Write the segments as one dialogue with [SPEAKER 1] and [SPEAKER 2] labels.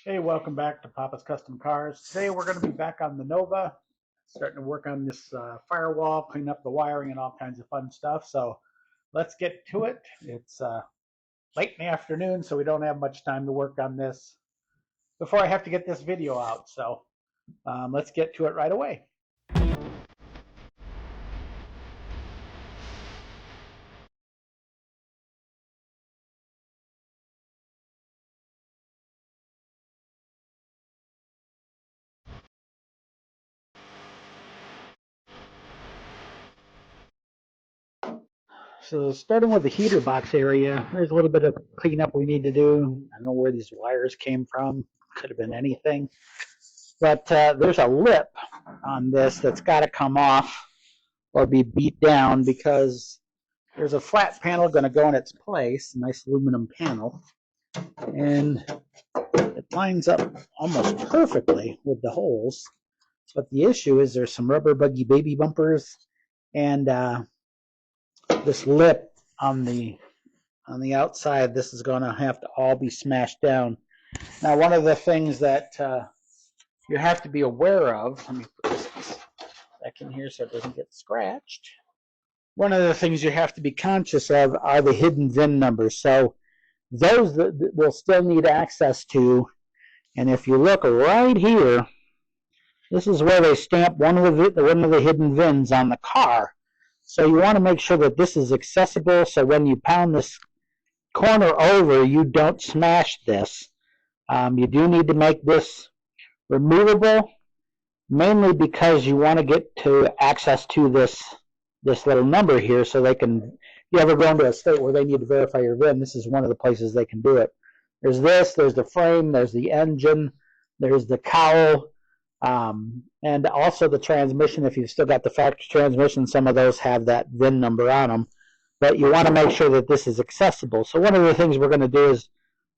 [SPEAKER 1] Hey, welcome back to Papa's Custom Cars. Today we're going to be back on the Nova, starting to work on this firewall, clean up the wiring and all kinds of fun stuff. So let's get to it. It's late in the afternoon, so we don't have much time to work on this before I have to get this video out. So let's get to it right away. So starting with the heater box area, there's a little bit of cleanup we need to do. I don't know where these wires came from. Could have been anything. But there's a lip on this that's got to come off or be beat down because there's a flat panel going to go in its place, a nice aluminum panel, and it lines up almost perfectly with the holes. But the issue is there's some rubber buggy baby bumpers and this lip on the outside. This is going to have to all be smashed down. Now, one of the things that you have to be aware of, let me put this back in here so it doesn't get scratched. One of the things you have to be conscious of are the hidden VIN numbers. So those that we'll still need access to. And if you look right here, this is where they stamp one of the hidden VINs on the car. So you want to make sure that this is accessible, so when you pound this corner over, you don't smash this. You do need to make this removable, mainly because you want to get to access to this little number here, so they can, if you ever go into a state where they need to verify your VIN, this is one of the places they can do it. There's this, there's the frame, there's the engine, there's the cowl, and also the transmission. If you've still got the factory transmission, some of those have that VIN number on them. But you want to make sure that this is accessible. So one of the things we're going to do is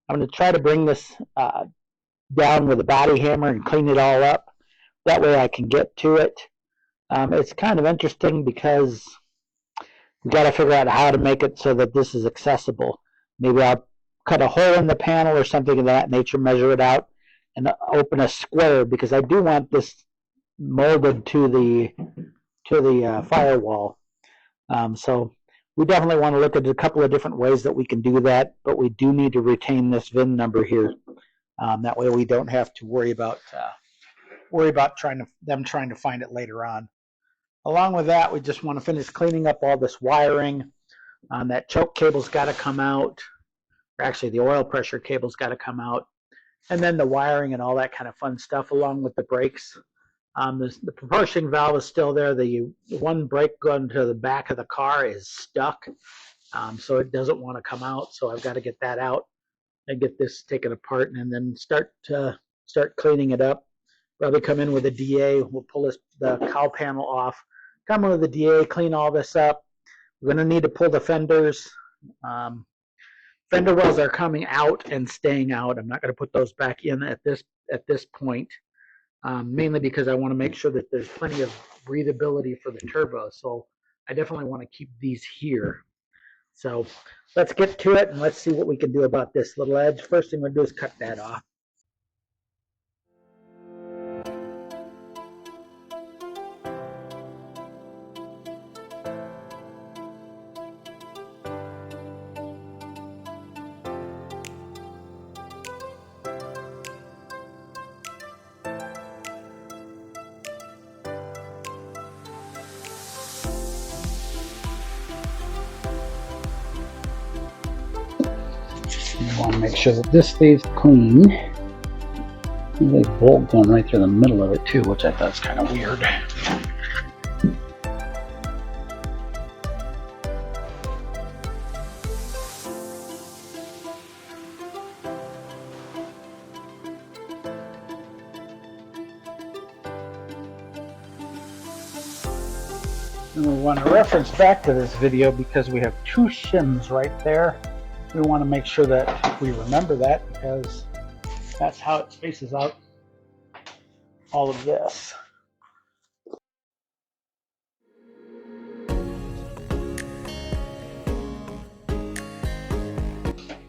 [SPEAKER 1] I'm going to try to bring this down with a body hammer and clean it all up. That way I can get to it. It's kind of interesting because we've got to figure out how to make it so that this is accessible. Maybe I'll cut a hole in the panel or something of that nature, measure it out, and open a square, because I do want this molded to the firewall. So we definitely want to look at a couple of different ways that we can do that, but we do need to retain this VIN number here. That way we don't have to worry about trying to find it later on. Along with that, we just want to finish cleaning up all this wiring. That choke cable's got to come out. Or actually, the oil pressure cable's got to come out. And then the wiring and all that kind of fun stuff, along with the brakes. The propulsion valve is still there. The one brake gun to the back of the car is stuck, so it doesn't want to come out. So I've got to get that out and get this taken apart, and then start cleaning it up. Probably come in with a DA. We'll pull the cowl panel off. Come in with the DA, clean all this up. We're going to need to pull the fenders. Fender wells are coming out and staying out. I'm not going to put those back in at this point, mainly because I want to make sure that there's plenty of breathability for the turbo. So I definitely want to keep these here. So let's get to it and let's see what we can do about this little edge. First thing we're going to do is cut that off. You want to make sure that this stays clean. There's a bolt going right through the middle of it too, which I thought was kind of weird. And we want to reference back to this video because we have two shims right there. We want to make sure that we remember that, because that's how it spaces out all of this.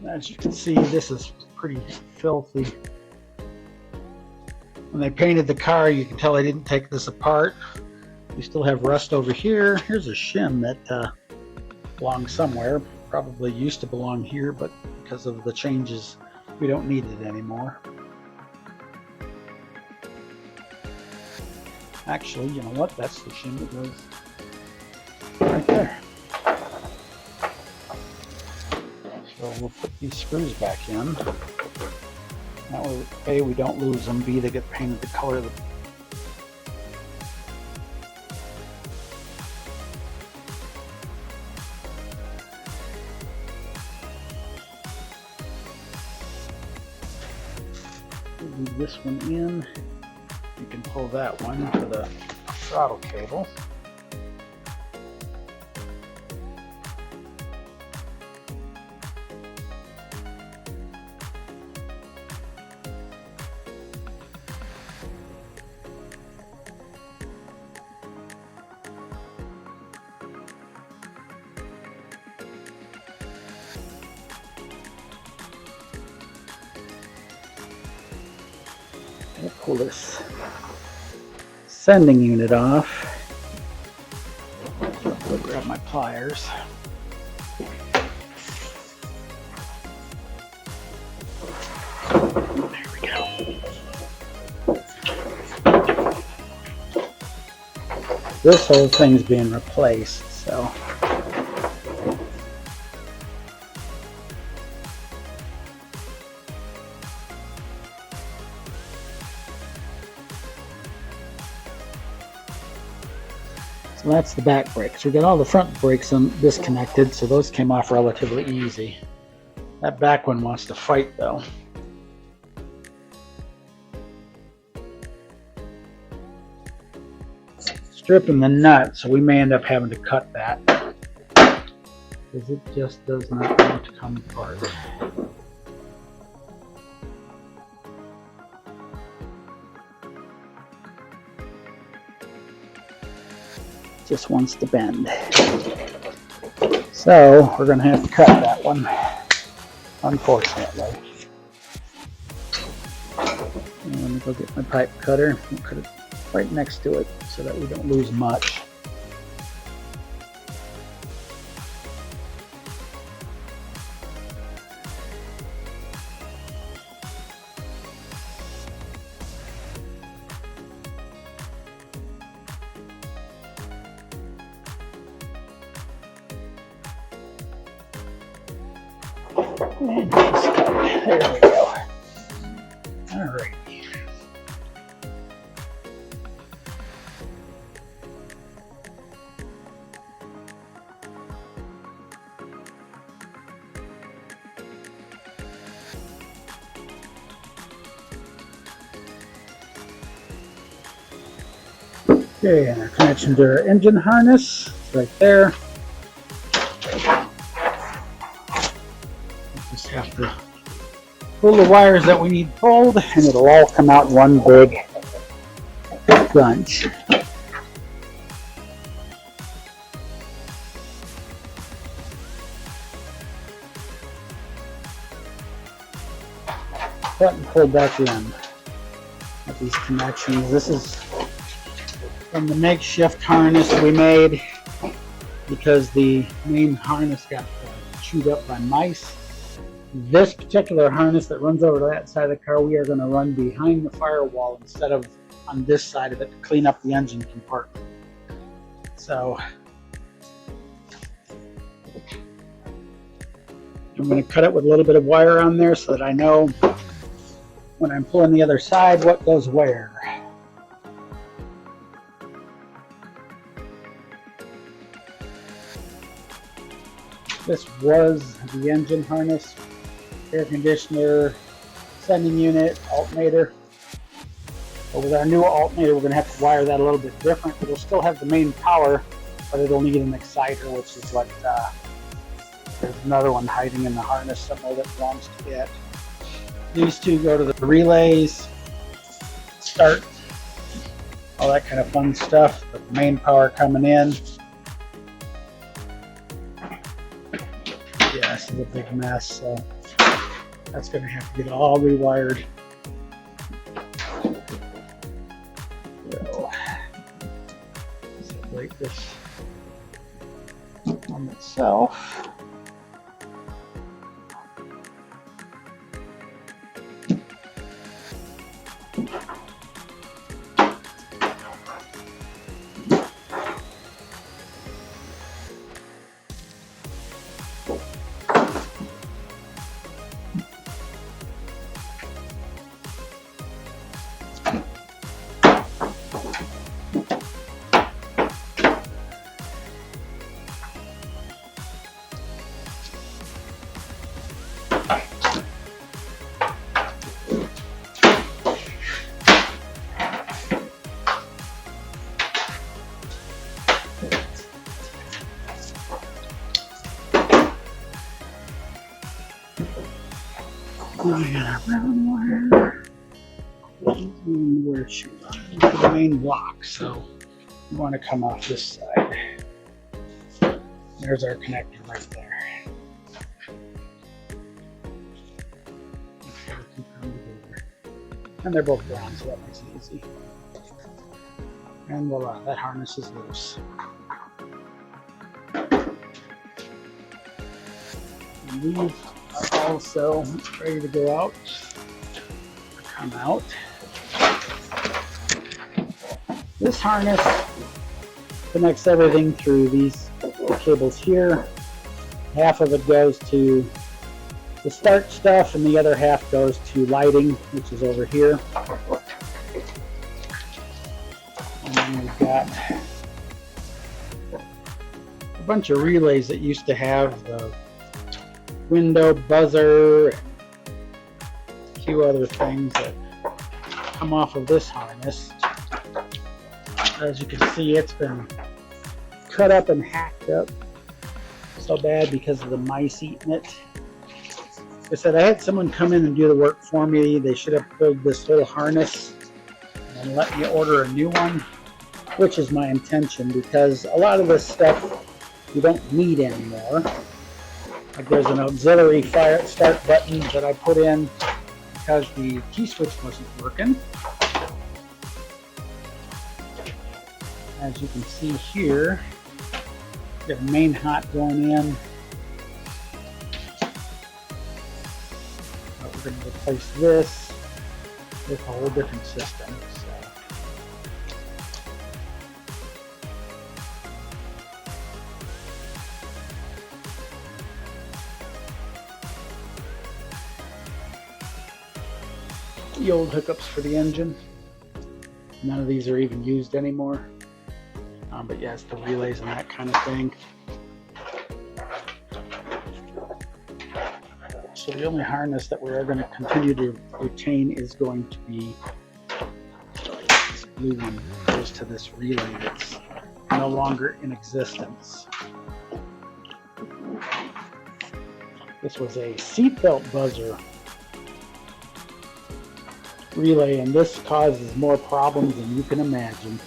[SPEAKER 1] As you can see, this is pretty filthy. When they painted the car, you can tell they didn't take this apart. We still have rust over here. Here's a shim that belongs somewhere. Probably used to belong here, but because of the changes, we don't need it anymore. Actually, you know what? That's the shim that goes right there. So we'll put these screws back in. That way, A, we don't lose them. B, they get painted the color of the leave this one in. You can pull that one for the throttle cable. I'll pull this sending unit off. I'll grab my pliers. There we go. This whole thing's being replaced, so. So that's the back brakes. We got all the front brakes disconnected, so those came off relatively easy. That back one wants to fight though. Stripping the nut, so we may end up having to cut that because it just does not want to come apart. Just wants to bend. So we're going to have to cut that one, unfortunately. And let me go get my pipe cutter and cut it right next to it so that we don't lose much. And just cut. There we go. All right. Okay, and our connection to our engine harness is right there. Just have to pull the wires that we need pulled, and it'll all come out in one big bunch. Button pulled back in at these connections. This is from the makeshift harness we made because the main harness got chewed up by mice. This particular harness that runs over to that side of the car, we are going to run behind the firewall instead of on this side of it to clean up the engine compartment. So I'm going to cut it with a little bit of wire on there so that I know when I'm pulling the other side what goes where. This was the engine harness, air conditioner, sending unit, alternator. But with our new alternator, we're going to have to wire that a little bit different. It'll still have the main power, but it'll need an exciter, which is what there's another one hiding in the harness somewhere that belongs to it. These two go to the relays, start, all that kind of fun stuff. But the main power coming in. Yeah, this is a big mess, so that's going to have to get all rewired. this on itself. I got a brown wire. Where should I? The main block, so you want to come off this side. There's our connector right there. And they're both brown, so that makes it easy. And voila, that harness is loose. And these are also ready to go out. Come out. This harness connects everything through these cables here. Half of it goes to the start stuff and the other half goes to lighting, which is over here. And then we've got a bunch of relays that used to have the window buzzer and a few other things that come off of this harness. As you can see, it's been cut up and hacked up so bad because of the mice eating it. I said I had someone come in and do the work for me. They should have pulled this whole harness and let me order a new one, which is my intention because a lot of this stuff you don't need anymore. Like there's an auxiliary fire start button that I put in because the key switch wasn't working. As you can see here, we have main hot going in. But we're going to replace this with a whole different system. The old hookups for the engine. None of these are even used anymore. But yes, the relays and that kind of thing. So the only harness that we are going to continue to retain is going to be this blue one that goes to this relay that's no longer in existence. This was a seatbelt buzzer relay, and this causes more problems than you can imagine.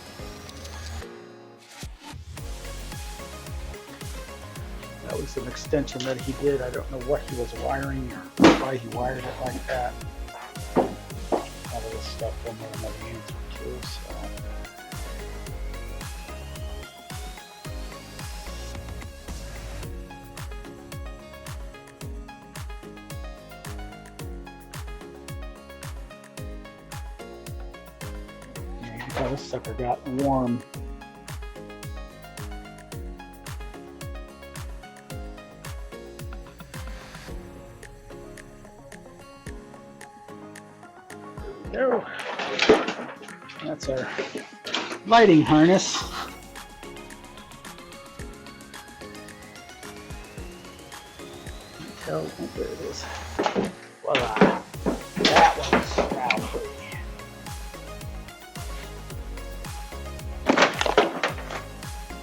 [SPEAKER 1] That was an extension that he did. I don't know what he was wiring or why he wired it like that. All of this stuff will never know the answer to. So. Yeah, you can tell this sucker got warm. There. That's our lighting harness. There it is. Voila. That one's now free.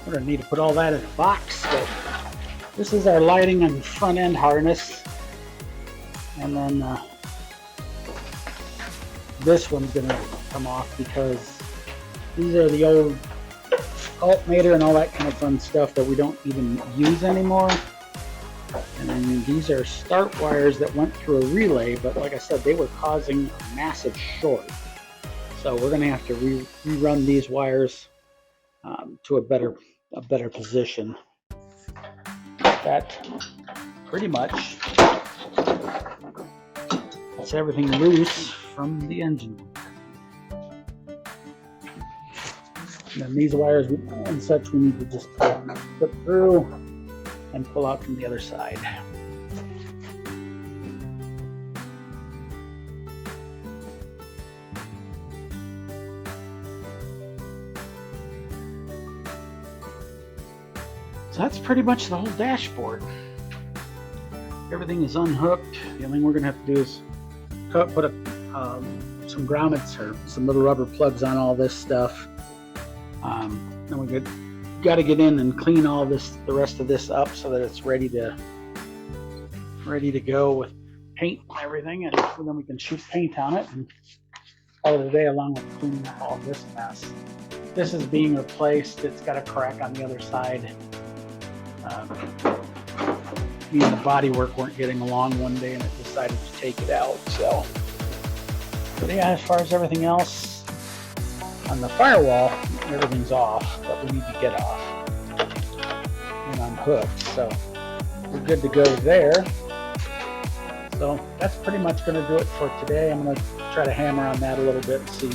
[SPEAKER 1] We're going to need to put all that in a box. But this is our lighting and front end harness. And then this one's going to come off because these are the old alternator and all that kind of fun stuff that we don't even use anymore. And then these are start wires that went through a relay, but like I said, they were causing a massive short. So we're going to have to rerun these wires to a better a better position. That pretty much gets everything loose from the engine. And then these wires and such we need to just put through and pull out from the other side. So that's pretty much the whole dashboard. Everything is unhooked. The only thing we're going to have to do is put some grommets or some little rubber plugs on all this stuff. Then we got to get in and clean all this, the rest of this up, so that it's ready to go with paint and everything, and then we can shoot paint on it and call it a day, along with cleaning up all this mess. This is being replaced. It's got a crack on the other side. Me and the bodywork weren't getting along one day, and I decided to take it out. So, but yeah, as far as everything else on the firewall, everything's off, but we need to get off and unhooked. So we're good to go there. So that's pretty much going to do it for today. I'm going to try to hammer on that a little bit and see.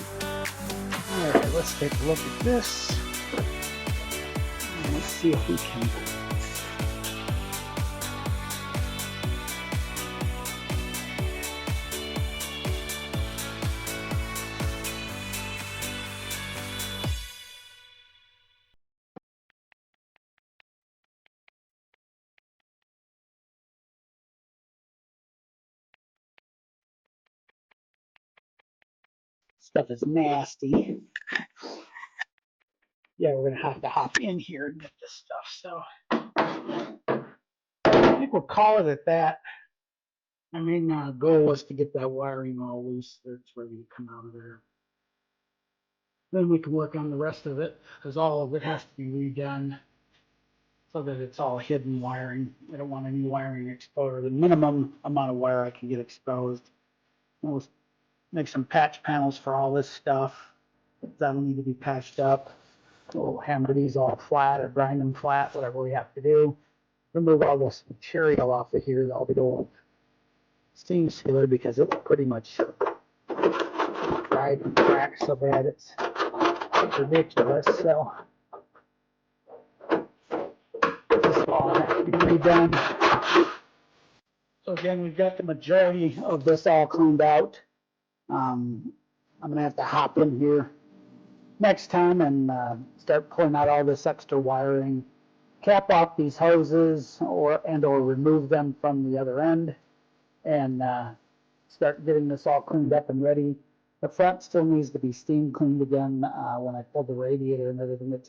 [SPEAKER 1] All right, let's take a look at this. And let's see if we can. Stuff is nasty. Yeah, we're gonna have to hop in here and get this stuff. So I think we'll call it at that. My main goal was to get that wiring all loose so it's ready to come out of there. Then we can work on the rest of it, because all of it has to be redone so that it's all hidden wiring. I don't want any wiring exposed. The minimum amount of wire I can get exposed. We'll make some patch panels for all this stuff. That'll need to be patched up. We'll hammer these all flat or grind them flat, whatever we have to do. Remove all this material off of here, all the old steam sealer, because it's pretty much dried and cracked so bad it's ridiculous. So this all has to be redone. So again, we've got the majority of this all cleaned out. I'm gonna have to hop in here next time and start pulling out all this extra wiring, cap off these hoses or remove them from the other end, and start getting this all cleaned up and ready. The front still needs to be steam cleaned again. When I pulled the radiator and everything, it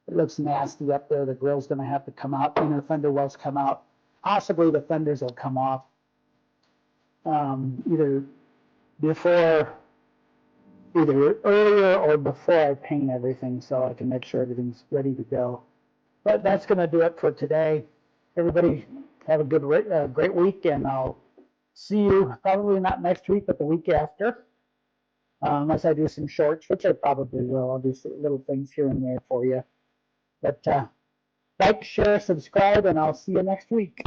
[SPEAKER 1] looks nasty up there. The grill's going to have to come out. Inner fender wells come out. Possibly the fenders will come off either earlier or before I paint everything, so I can make sure everything's ready to go. But that's going to do it for today. Everybody have a great week, and I'll see you probably not next week, but the week after. Unless I do some shorts, which I probably will. I'll do some little things here and there for you. But like, share, subscribe, and I'll see you next week.